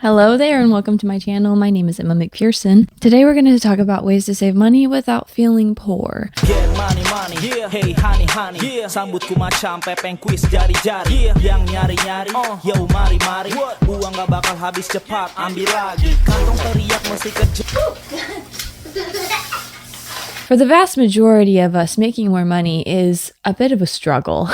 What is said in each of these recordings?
Hello there and welcome to my channel. My name is Emma McPherson. Today we're going to talk about ways to save money without feeling poor. Get money, money, yeah. Hey honey, honey, yeah. Sambutku macam pepeng kuis jari-jari, yeah. Yang nyari-nyari, yo mari-mari. Uang gak bakal habis cepat, ambil lagi. Kantong teriak mesti kerja. For the vast majority of us, making more money is a bit of a struggle.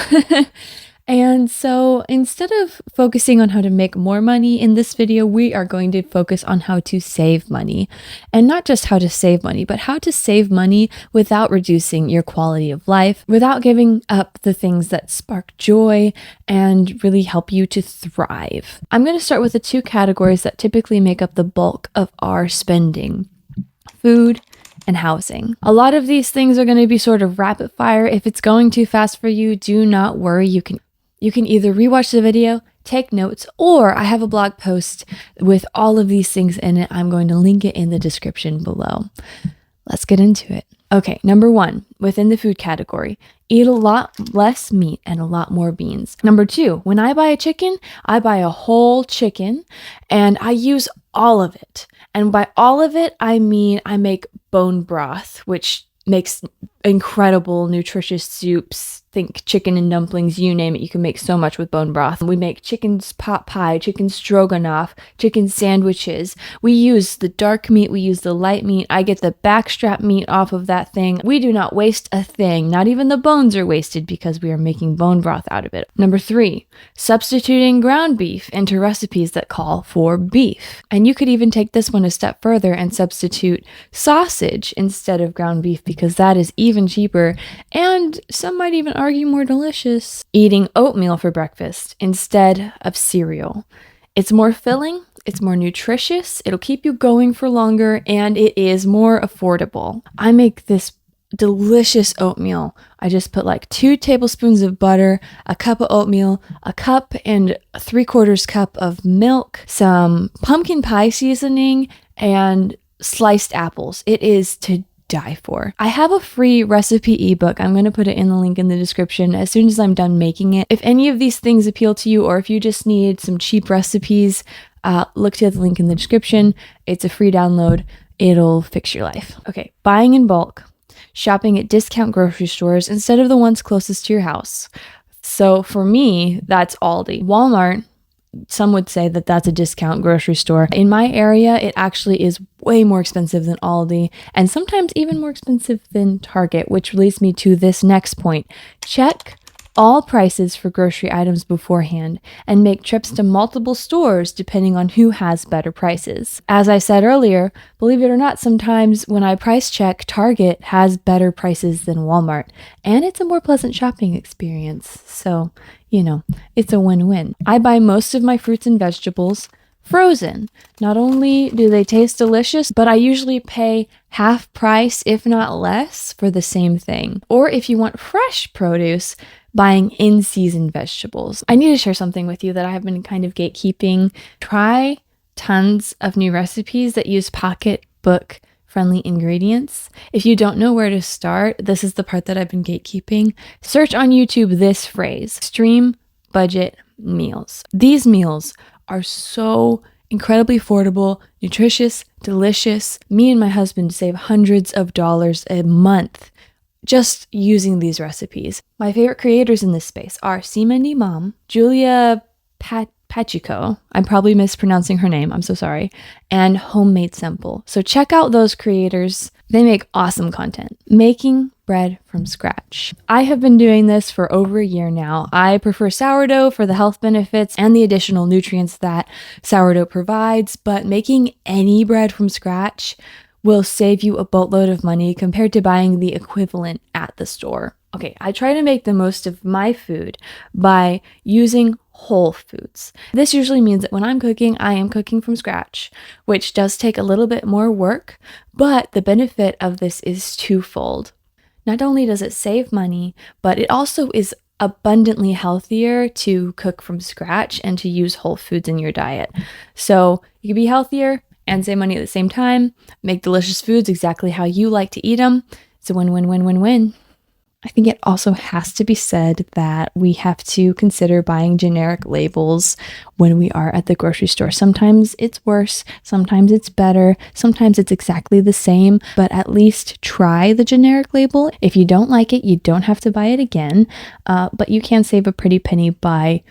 And so instead of focusing on how to make more money in this video, we are going to focus on how to save money. And not just how to save money, but how to save money without reducing your quality of life, without giving up the things that spark joy and really help you to thrive. I'm going to start with the two categories that typically make up the bulk of our spending: food and housing. A lot of these things are going to be sort of rapid fire. If it's going too fast for you, do not worry. You can either rewatch the video, take notes, or I have a blog post with all of these things in it. I'm going to link it in the description below. Let's get into it. Okay, number one, within the food category, eat a lot less meat and a lot more beans. Number two, when I buy a chicken, I buy a whole chicken and I use all of it. And by all of it, I mean I make bone broth, which makes incredible nutritious soups. Think chicken and dumplings, you name it. You can make so much with bone broth. We make chicken pot pie, chicken stroganoff, chicken sandwiches. We use the dark meat, we use the light meat. I get the backstrap meat off of that thing. We do not waste a thing. Not even the bones are wasted because we are making bone broth out of it. Number three, substituting ground beef into recipes that call for beef. And you could even take this one a step further and substitute sausage instead of ground beef because that is even cheaper and some might even argue more delicious. Eating oatmeal for breakfast instead of cereal. It's more filling, it's more nutritious, it'll keep you going for longer, and it is more affordable. I make this delicious oatmeal. I just put like 2 tablespoons of butter, a cup of oatmeal, a cup and 3/4 cup of milk, some pumpkin pie seasoning, and sliced apples. It is to die for. I have a free recipe ebook. I'm going to put it in the link in the description as soon as I'm done making it. If any of these things appeal to you, or if you just need some cheap recipes, look to the link in the description. It's a free download. It'll fix your life. Okay, buying in bulk, shopping at discount grocery stores instead of the ones closest to your house. So for me, that's Aldi. Walmart, some would say that that's a discount grocery store. In my area, it actually is way more expensive than Aldi and sometimes even more expensive than Target, which leads me to this next point. Check all prices for grocery items beforehand and make trips to multiple stores depending on who has better prices. As I said earlier, believe it or not, sometimes when I price check, Target has better prices than Walmart, and it's a more pleasant shopping experience. So, you know, it's a win-win. I buy most of my fruits and vegetables frozen. Not only do they taste delicious, but I usually pay half price, if not less, for the same thing. Or if you want fresh produce, buying in-season vegetables. I need to share something with you that I have been kind of gatekeeping. Try tons of new recipes that use pocketbook friendly ingredients. If you don't know where to start, this is the part that I've been gatekeeping. Search on YouTube this phrase: extreme budget meals. These meals are so incredibly affordable, nutritious, delicious. Me and my husband save hundreds of dollars a month just using these recipes. My favorite creators in this space are Seamandy Mom, Julia Pachico, I'm probably mispronouncing her name, I'm so sorry, and Homemade Simple. So check out those creators. They make awesome content. Making bread from scratch. I have been doing this for over a year now. I prefer sourdough for the health benefits and the additional nutrients that sourdough provides, but making any bread from scratch will save you a boatload of money compared to buying the equivalent at the store. Okay, I try to make the most of my food by using whole foods. This usually means that when I'm cooking, I am cooking from scratch, which does take a little bit more work, but the benefit of this is twofold. Not only does it save money, but it also is abundantly healthier to cook from scratch and to use whole foods in your diet. So you can be healthier and save money at the same time, make delicious foods exactly how you like to eat them. It's a win-win-win-win-win. I think it also has to be said that we have to consider buying generic labels when we are at the grocery store. Sometimes it's worse, sometimes it's better, sometimes it's exactly the same, but at least try the generic label. If you don't like it, you don't have to buy it again, but you can save a pretty penny by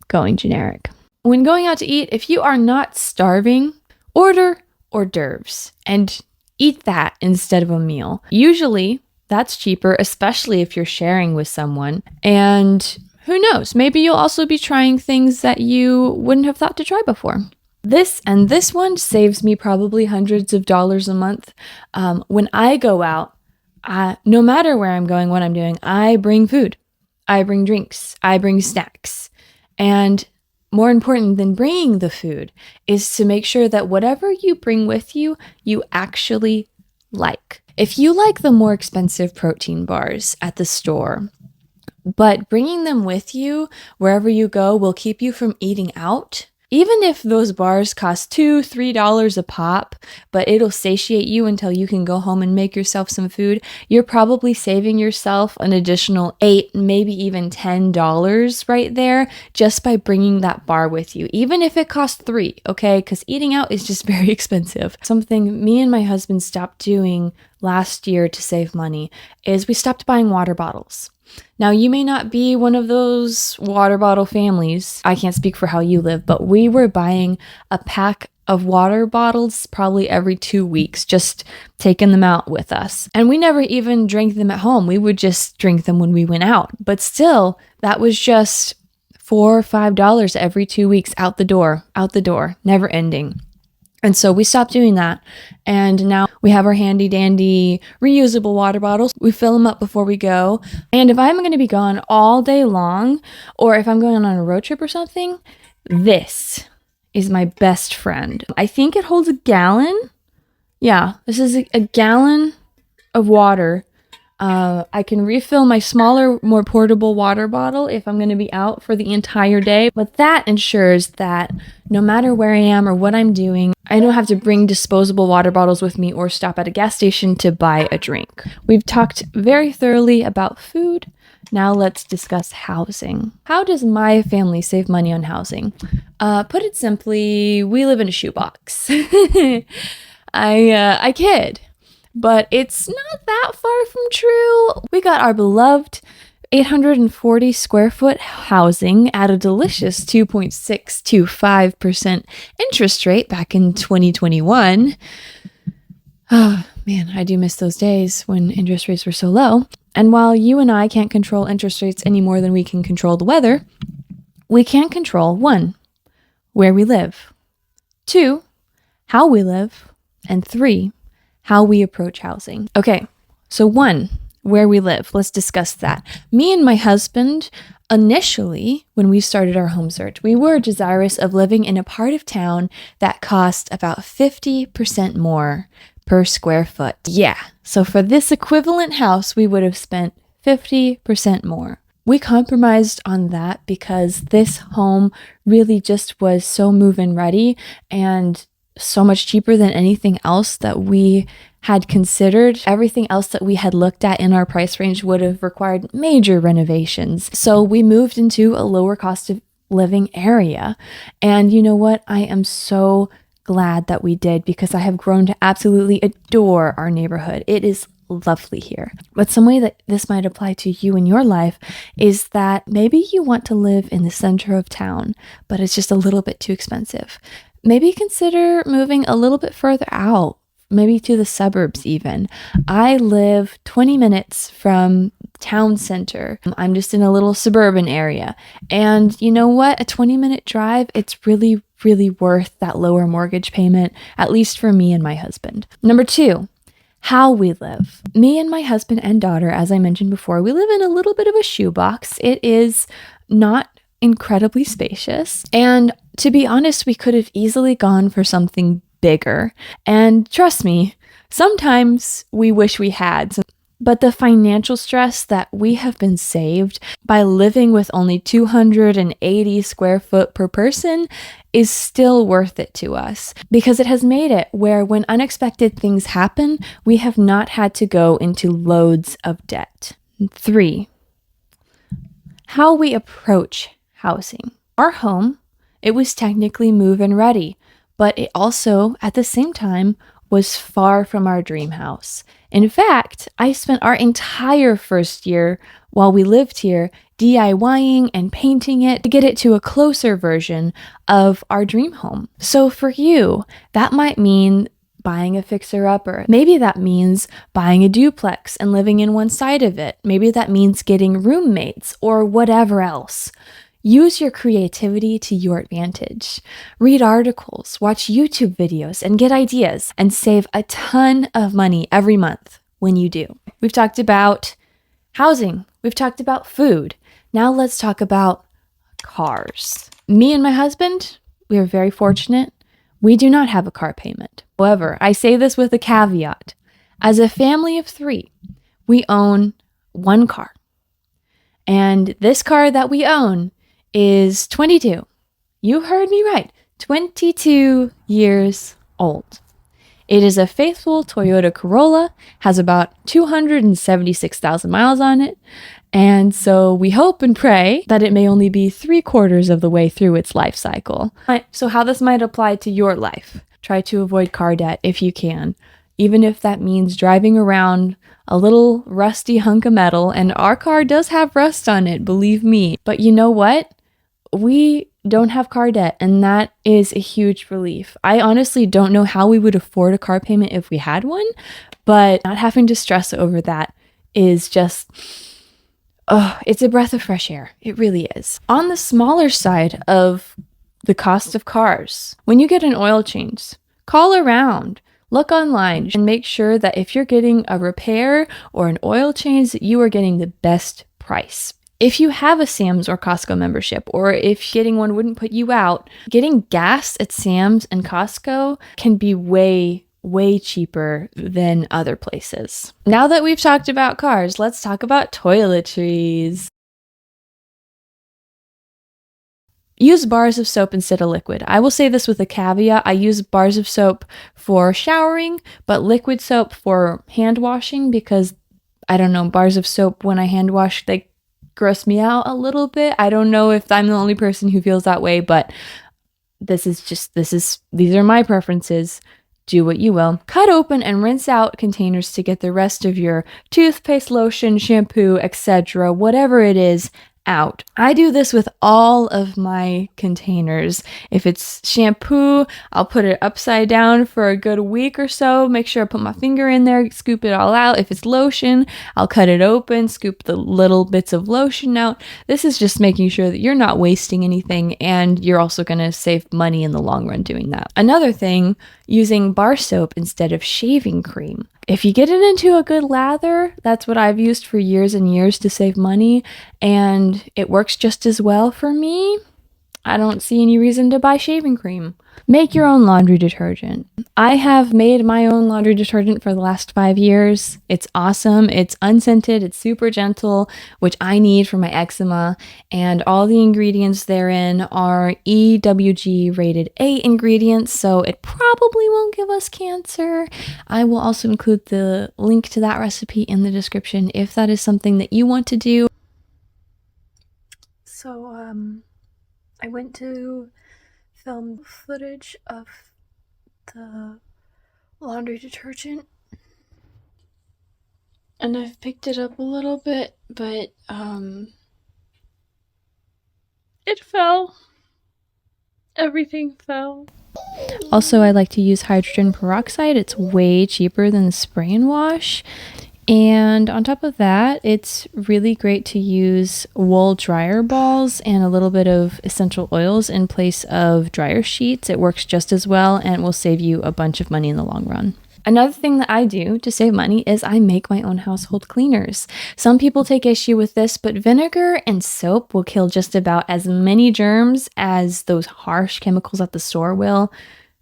going generic. When going out to eat, if you are not starving, order hors d'oeuvres and eat that instead of a meal. Usually, that's cheaper, especially if you're sharing with someone. And who knows, maybe you'll also be trying things that you wouldn't have thought to try before. This one saves me probably hundreds of dollars a month. When I go out, no matter where I'm going, what I'm doing, I bring food, I bring drinks, I bring snacks. And more important than bringing the food is to make sure that whatever you bring with you, you actually like. If you like the more expensive protein bars at the store, but bringing them with you wherever you go will keep you from eating out, even if those bars cost $2, $3 a pop, but it'll satiate you until you can go home and make yourself some food, you're probably saving yourself an additional $8, maybe even $10 right there just by bringing that bar with you, even if it costs $3, okay? Because eating out is just very expensive. Something me and my husband stopped doing last year to save money is we stopped buying water bottles. Now, you may not be one of those water bottle families. I can't speak for how you live, but we were buying a pack of water bottles probably every 2 weeks, just taking them out with us. And we never even drank them at home. We would just drink them when we went out. But still, that was just $4 or $5 every 2 weeks out the door, never ending. And so we stopped doing that. And now we have our handy dandy reusable water bottles. We fill them up before we go. And if I'm going to be gone all day long, or if I'm going on a road trip or something, this is my best friend. I think it holds a gallon. Yeah, this is a gallon of water. I can refill my smaller, more portable water bottle if I'm going to be out for the entire day. But that ensures that no matter where I am or what I'm doing, I don't have to bring disposable water bottles with me or stop at a gas station to buy a drink. We've talked very thoroughly about food. Now let's discuss housing. How does my family save money on housing? Put it simply, we live in a shoebox. I kid. But it's not that far from true. We got our beloved 840 square foot housing at a delicious 2.625% interest rate back in 2021. Oh, man, I do miss those days when interest rates were so low. And while you and I can't control interest rates any more than we can control the weather, we can control 1, where we live, 2, how we live, and 3, how we approach housing. Okay, so 1, where we live. Let's discuss that. Me and my husband, initially, when we started our home search, we were desirous of living in a part of town that cost about 50% more per square foot. Yeah, so for this equivalent house, we would have spent 50% more. We compromised on that because this home really just was so move-in ready and so much cheaper than anything else that we had considered. Everything else that we had looked at in our price range would have required major renovations. So we moved into a lower cost of living area. And you know what? I am so glad that we did because I have grown to absolutely adore our neighborhood. It is lovely here. But some way that this might apply to you in your life is that maybe you want to live in the center of town, but it's just a little bit too expensive. Maybe consider moving a little bit further out, maybe to the suburbs even. I live 20 minutes from town center. I'm just in a little suburban area. And you know what? A 20-minute drive, it's really, really worth that lower mortgage payment, at least for me and my husband. Number 2, how we live. Me and my husband and daughter, as I mentioned before, we live in a little bit of a shoebox. It is not incredibly spacious. And to be honest, we could have easily gone for something bigger. And trust me, sometimes we wish we had. But the financial stress that we have been saved by living with only 280 square foot per person is still worth it to us because it has made it where when unexpected things happen, we have not had to go into loads of debt. 3, how we approach housing. Our home, it was technically move-in ready, but it also, at the same time, was far from our dream house. In fact, I spent our entire first year while we lived here DIYing and painting it to get it to a closer version of our dream home. So for you, that might mean buying a fixer-upper. Maybe that means buying a duplex and living in one side of it. Maybe that means getting roommates or whatever else. Use your creativity to your advantage. Read articles, watch YouTube videos, and get ideas, and save a ton of money every month when you do. We've talked about housing. We've talked about food. Now let's talk about cars. Me and my husband, we are very fortunate. We do not have a car payment. However, I say this with a caveat. As a family of 3, we own one car. And this car that we own is 22. You heard me right. 22 years old. It is a faithful Toyota Corolla, has about 276,000 miles on it. And so we hope and pray that it may only be 3/4 of the way through its life cycle. So how this might apply to your life. Try to avoid car debt if you can, even if that means driving around a little rusty hunk of metal. And our car does have rust on it, believe me. But you know what? We don't have car debt, and that is a huge relief. I honestly don't know how we would afford a car payment if we had one, but not having to stress over that is just... oh, it's a breath of fresh air. It really is. On the smaller side of the cost of cars, when you get an oil change, call around, look online, and make sure that if you're getting a repair or an oil change, that you are getting the best price. If you have a Sam's or Costco membership, or if getting one wouldn't put you out, getting gas at Sam's and Costco can be way cheaper than other places. Now that we've talked about cars, let's talk about toiletries. Use bars of soap instead of liquid. I will say this with a caveat. I use bars of soap for showering, but liquid soap for hand washing because, I don't know, bars of soap when I hand wash, they gross me out a little bit. I don't know if I'm the only person who feels that way, but these are my preferences. Do what you will. Cut open and rinse out containers to get the rest of your toothpaste, lotion, shampoo, etc., whatever it is, out. I do this with all of my containers. If it's shampoo, I'll put it upside down for a good week or so, make sure I put my finger in there, scoop it all out. If it's lotion, I'll cut it open, scoop the little bits of lotion out. This is just making sure that you're not wasting anything, and you're also going to save money in the long run doing that. Another thing, using bar soap instead of shaving cream. If you get it into a good lather, that's what I've used for years and years to save money, and it works just as well for me. I don't see any reason to buy shaving cream. Make your own laundry detergent. I have made my own laundry detergent for the last 5 years. It's awesome. It's unscented. It's super gentle, which I need for my eczema. And all the ingredients therein are EWG rated A ingredients, so it probably won't give us cancer. I will also include the link to that recipe in the description if that is something that you want to do. So, I went to film footage of the laundry detergent, and I've picked it up a little bit, but it fell. Everything fell. Also, I like to use hydrogen peroxide. It's way cheaper than the spray and wash. And on top of that, it's really great to use wool dryer balls and a little bit of essential oils in place of dryer sheets. It works just as well and will save you a bunch of money in the long run. Another thing that I do to save money is I make my own household cleaners. Some people take issue with this, but vinegar and soap will kill just about as many germs as those harsh chemicals at the store will.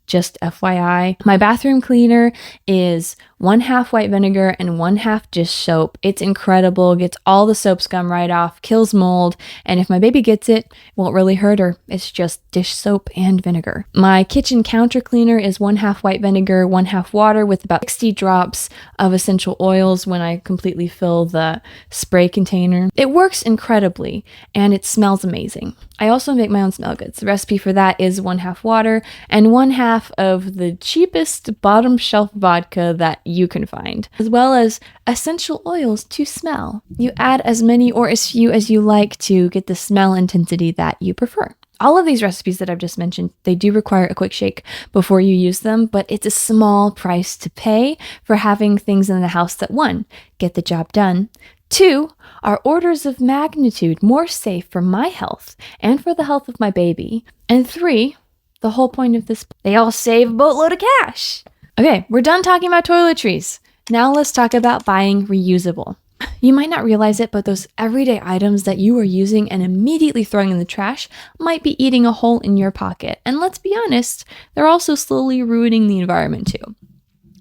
Just FYI. My bathroom cleaner is 1/2 white vinegar and 1/2 dish soap. It's incredible, gets all the soap scum right off, kills mold, and if my baby gets it, it won't really hurt her. It's just dish soap and vinegar. My kitchen counter cleaner is 1/2 white vinegar, 1/2 water with about 60 drops of essential oils when I completely fill the spray container. It works incredibly, and it smells amazing. I also make my own smell goods. The recipe for that is 1/2 water and 1/2 of the cheapest bottom shelf vodka that you can find, as well as essential oils to smell. You add as many or as few as you like to get the smell intensity that you prefer. All of these recipes that I've just mentioned, they do require a quick shake before you use them, but it's a small price to pay for having things in the house that, 1, get the job done, 2, are orders of magnitude more safe for my health and for the health of my baby, and 3, the whole point of this, they all save a boatload of cash. Okay, we're done talking about toiletries. Now let's talk about buying reusable. You might not realize it, but those everyday items that you are using and immediately throwing in the trash might be eating a hole in your pocket. And let's be honest, they're also slowly ruining the environment too.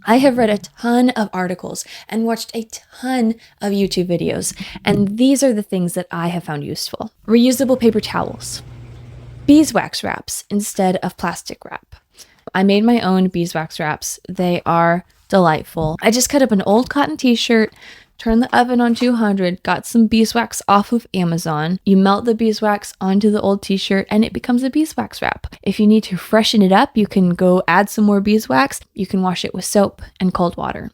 I have read a ton of articles and watched a ton of YouTube videos, and these are the things that I have found useful. Reusable paper towels. Beeswax wraps instead of plastic wrap. I made my own beeswax wraps. They are delightful. I just cut up an old cotton t-shirt, turned the oven on 200, got some beeswax off of Amazon. You melt the beeswax onto the old t-shirt and it becomes a beeswax wrap. If you need to freshen it up, you can go add some more beeswax. You can wash it with soap and cold water.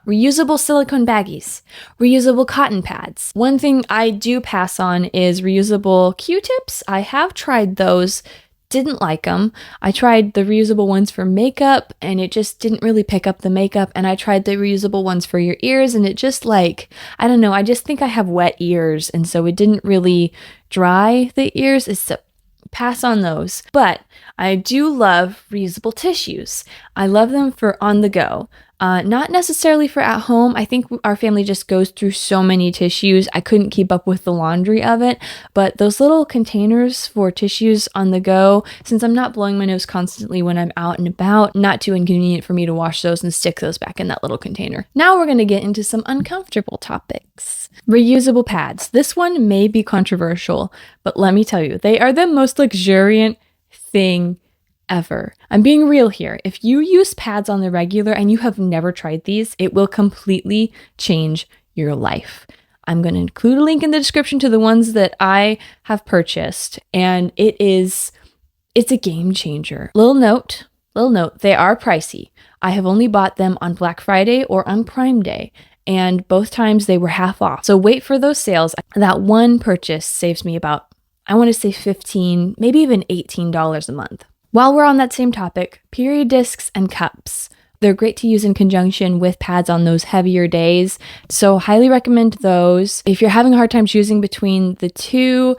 Reusable silicone baggies, reusable cotton pads. One thing I do pass on is reusable Q-tips. I have tried those, didn't like them. I tried the reusable ones for makeup and it just didn't really pick up the makeup. And I tried the reusable ones for your ears and it just I don't know, I just think I have wet ears. And so it didn't really dry the ears. It's pass on those. But I do love reusable tissues. I love them for on the go. Not necessarily for at home. I think our family just goes through so many tissues. I couldn't keep up with the laundry of it, but those little containers for tissues on the go, since I'm not blowing my nose constantly when I'm out and about, not too inconvenient for me to wash those and stick those back in that little container. Now we're going to get into some uncomfortable topics. Reusable pads. This one may be controversial, but let me tell you, they are the most luxuriant thing ever. I'm being real here. If you use pads on the regular and you have never tried these, it will completely change your life. I'm going to include a link in the description to the ones that I have purchased, and it's a game changer. Little note, they are pricey. I have only bought them on Black Friday or on Prime Day, and both times they were half off. So wait for those sales. That one purchase saves me about, I want to say $15, maybe even $18 a month. While we're on that same topic, period discs and cups. They're great to use in conjunction with pads on those heavier days, so highly recommend those. If you're having a hard time choosing between the two,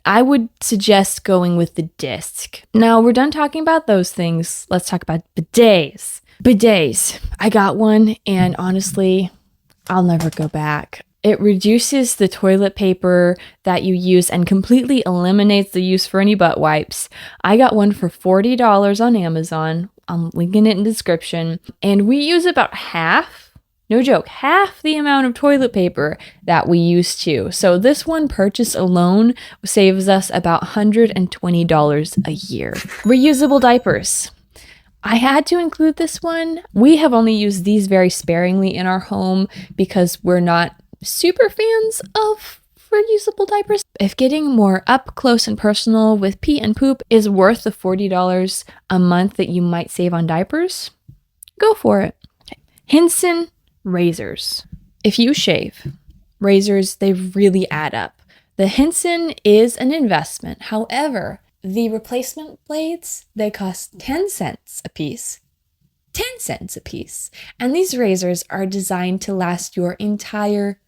I would suggest going with the disc. Now we're done talking about those things. Let's talk about bidets. Bidets. I got one and honestly, I'll never go back. It reduces the toilet paper that you use and completely eliminates the use for any butt wipes. I got one for $40 on Amazon. I'm linking it in the description. And we use about half, no joke, half the amount of toilet paper that we used to. So this one purchase alone saves us about $120 a year. Reusable diapers. I had to include this one. We have only used these very sparingly in our home because we're not super fans of reusable diapers. If getting more up close and personal with pee and poop is worth the $40 a month that you might save on diapers, go for it. Henson razors. If you shave, razors, they really add up. The Henson is an investment. However, the replacement blades, they cost 10 cents a piece. 10 cents a piece. And these razors are designed to last your entire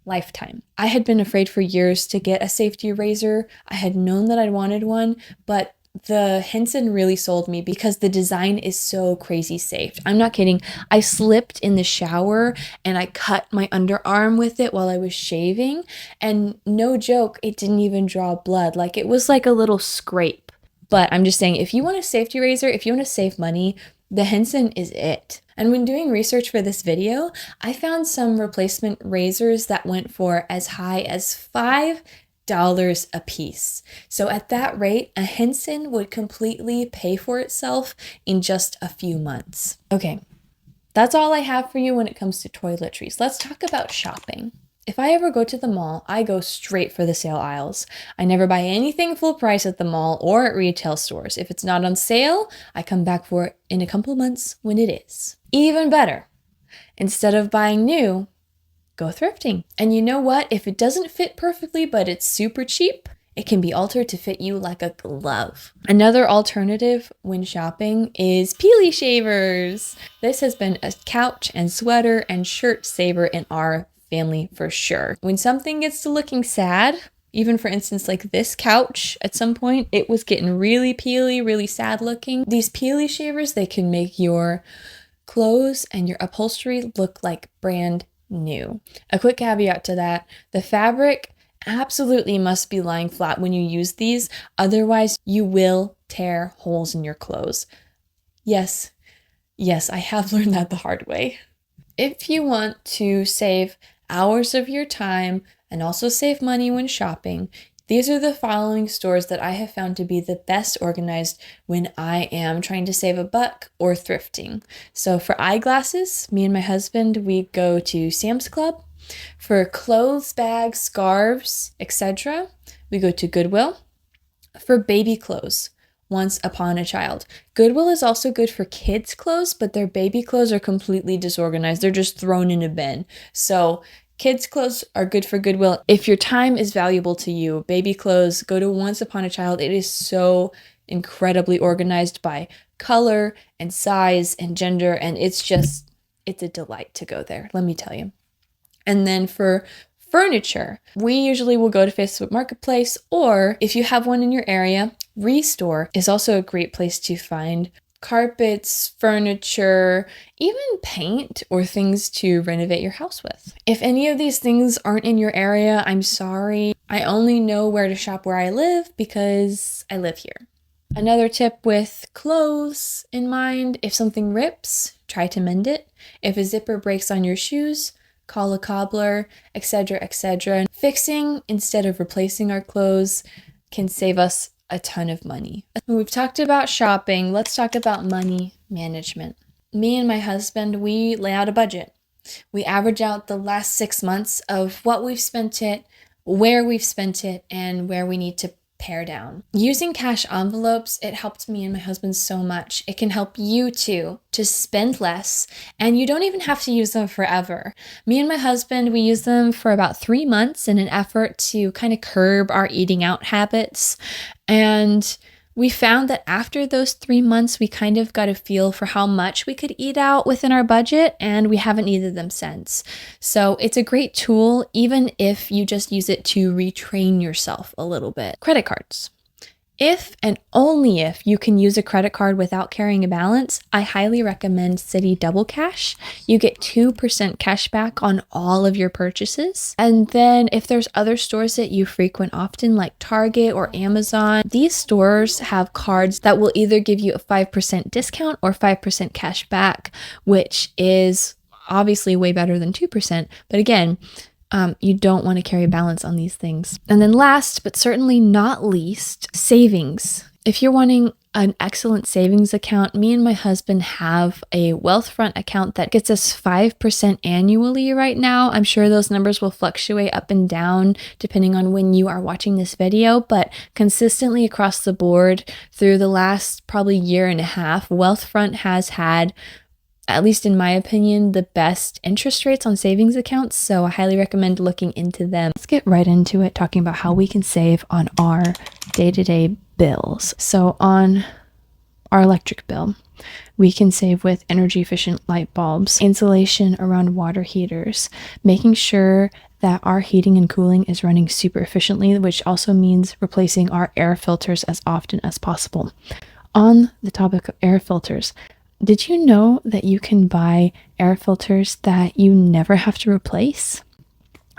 lifetime. I had been afraid for years to get a safety razor. I had known that I wanted one, but the Henson really sold me because the design is so crazy safe. I'm not kidding. I slipped in the shower and I cut my underarm with it while I was shaving, and no joke, it didn't even draw blood. Like, it was like a little scrape. But I'm just saying, if you want a safety razor, if you want to save money, The Henson is it. And when doing research for this video, I found some replacement razors that went for as high as $5 a piece. So at that rate, a Henson would completely pay for itself in just a few months. Okay, that's all I have for you when it comes to toiletries. Let's talk about shopping. If I ever go to the mall, I go straight for the sale aisles. I never buy anything full price at the mall or at retail stores. If it's not on sale, I come back for it in a couple months when it is. Even better, instead of buying new, go thrifting. And you know what? If it doesn't fit perfectly, but it's super cheap, it can be altered to fit you like a glove. Another alternative when shopping is peely shavers. This has been a couch and sweater and shirt saver in our family for sure. When something gets to looking sad, even for instance like this couch, at some point it was getting really peely, really sad looking. These peely shavers, they can make your clothes and your upholstery look like brand new. A quick caveat to that, the fabric absolutely must be lying flat when you use these, otherwise you will tear holes in your clothes. Yes, I have learned that the hard way. If you want to save hours of your time and also save money when shopping, these are the following stores that I have found to be the best organized when I am trying to save a buck or thrifting. So for eyeglasses, me and my husband, we go to Sam's Club. For clothes, bags, scarves, etc., we go to Goodwill. For baby clothes, Once Upon a Child. Goodwill is also good for kids' clothes, but their baby clothes are completely disorganized. They're just thrown in a bin. So kids' clothes are good for Goodwill. If your time is valuable to you, baby clothes, go to Once Upon a Child. It is so incredibly organized by color and size and gender, and it's a delight to go there, let me tell you. And then for furniture, we usually will go to Facebook Marketplace, or if you have one in your area, Restore is also a great place to find carpets, furniture, even paint or things to renovate your house with. If any of these things aren't in your area, I'm sorry. I only know where to shop where I live because I live here. Another tip with clothes in mind, if something rips, try to mend it. If a zipper breaks on your shoes, call a cobbler, etc., etc. Fixing instead of replacing our clothes can save us a ton of money. We've talked about shopping. Let's talk about money management. Me and my husband, we lay out a budget. We average out the last 6 months of what we've spent it, where we've spent it, and where we need to pare down. Using cash envelopes, it helped me and my husband so much. It can help you too to spend less, and you don't even have to use them forever. Me and my husband, we use them for about 3 months in an effort to kind of curb our eating out habits. And we found that after those 3 months, we kind of got a feel for how much we could eat out within our budget, and we haven't needed them since. So it's a great tool, even if you just use it to retrain yourself a little bit. Credit cards. If and only if you can use a credit card without carrying a balance, I highly recommend Citi Double Cash. You get 2% cash back on all of your purchases. And then if there's other stores that you frequent often, like Target or Amazon, these stores have cards that will either give you a 5% discount or 5% cash back, which is obviously way better than 2%. But again, you don't want to carry a balance on these things. And then last, but certainly not least, savings. If you're wanting an excellent savings account, me and my husband have a Wealthfront account that gets us 5% annually right now. I'm sure those numbers will fluctuate up and down depending on when you are watching this video, but consistently across the board through the last probably year and a half, Wealthfront has had, at least in my opinion, the best interest rates on savings accounts, so I highly recommend looking into them. Let's get right into it, talking about how we can save on our day-to-day bills. So on our electric bill, we can save with energy efficient light bulbs, insulation around water heaters, making sure that our heating and cooling is running super efficiently, which also means replacing our air filters as often as possible. On the topic of air filters, did you know that you can buy air filters that you never have to replace?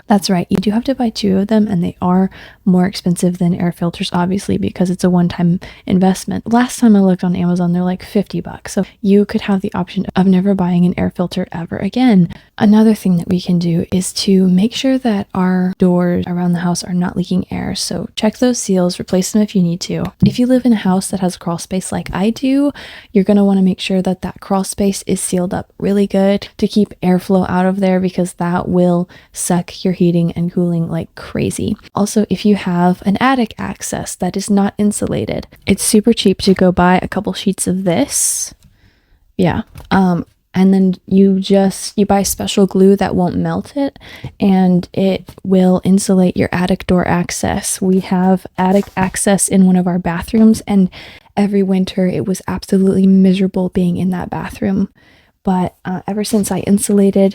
That's right, you do have to buy 2 of them, and they are more expensive than air filters, obviously, because it's a one-time investment. Last time I looked on Amazon, they're like $50. So you could have the option of never buying an air filter ever again. Another thing that we can do is to make sure that our doors around the house are not leaking air. So check those seals, replace them if you need to. If you live in a house that has crawl space like I do, you're going to want to make sure that that crawl space is sealed up really good to keep airflow out of there, because that will suck your heating and cooling like crazy. Also, if you have an attic access that is not insulated, it's super cheap to go buy a couple sheets of this. Yeah. And then you buy special glue that won't melt it, and it will insulate your attic door access. We have attic access in one of our bathrooms, and every winter it was absolutely miserable being in that bathroom. But ever since I insulated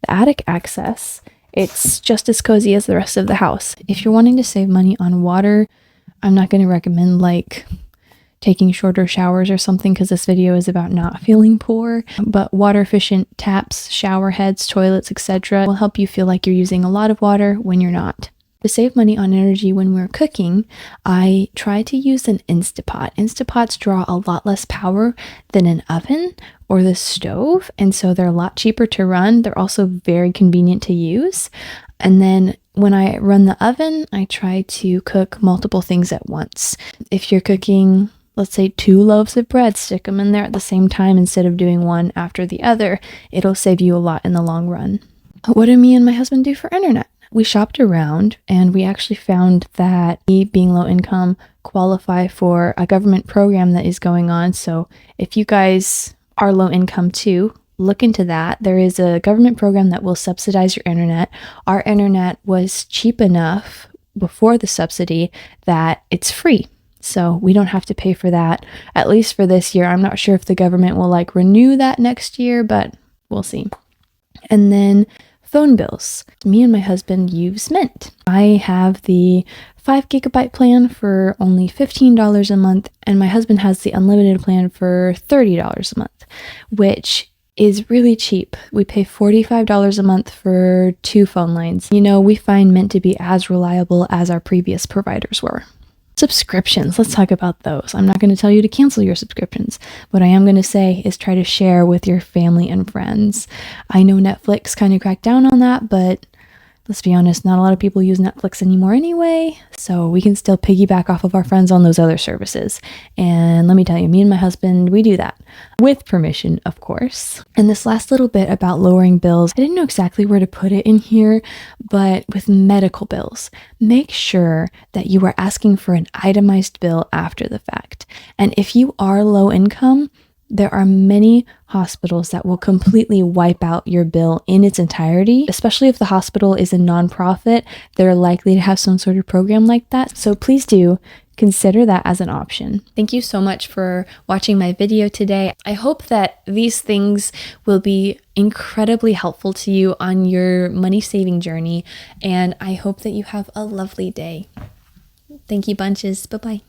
the attic access, it's just as cozy as the rest of the house. If you're wanting to save money on water, I'm not going to recommend like taking shorter showers or something, because this video is about not feeling poor, but water efficient taps, shower heads, toilets, etc. will help you feel like you're using a lot of water when you're not. To save money on energy when we're cooking, I try to use an Instapot. Instapots draw a lot less power than an oven or the stove, and so they're a lot cheaper to run. They're also very convenient to use. And then when I run the oven, I try to cook multiple things at once. If you're cooking, let's say 2 loaves of bread, stick them in there at the same time instead of doing one after the other. It'll save you a lot in the long run. What do me and my husband do for internet? We shopped around and we actually found that we, being low income, qualify for a government program that is going on. So if you guys are low income too, look into that. There is a government program that will subsidize your internet. Our internet was cheap enough before the subsidy that it's free. So we don't have to pay for that, at least for this year. I'm not sure if the government will like renew that next year, but we'll see. And then phone bills. Me and my husband use Mint. I have the 5 gigabyte plan for only $15 a month, and my husband has the unlimited plan for $30 a month, which is really cheap. We pay $45 a month for 2 phone lines. You know, we find Mint to be as reliable as our previous providers were. Subscriptions, let's talk about those. I'm not going to tell you to cancel your subscriptions. What I am going to say is try to share with your family and friends. I know Netflix kind of cracked down on that, but let's be honest, not a lot of people use Netflix anymore anyway, so we can still piggyback off of our friends on those other services. And let me tell you, me and my husband, we do that. With permission, of course. And this last little bit about lowering bills, I didn't know exactly where to put it in here, but with medical bills, make sure that you are asking for an itemized bill after the fact. And if you are low income, there are many hospitals that will completely wipe out your bill in its entirety, especially if the hospital is a nonprofit. They're likely to have some sort of program like that. So please do consider that as an option. Thank you so much for watching my video today. I hope that these things will be incredibly helpful to you on your money saving journey, and I hope that you have a lovely day. Thank you bunches. Bye-bye.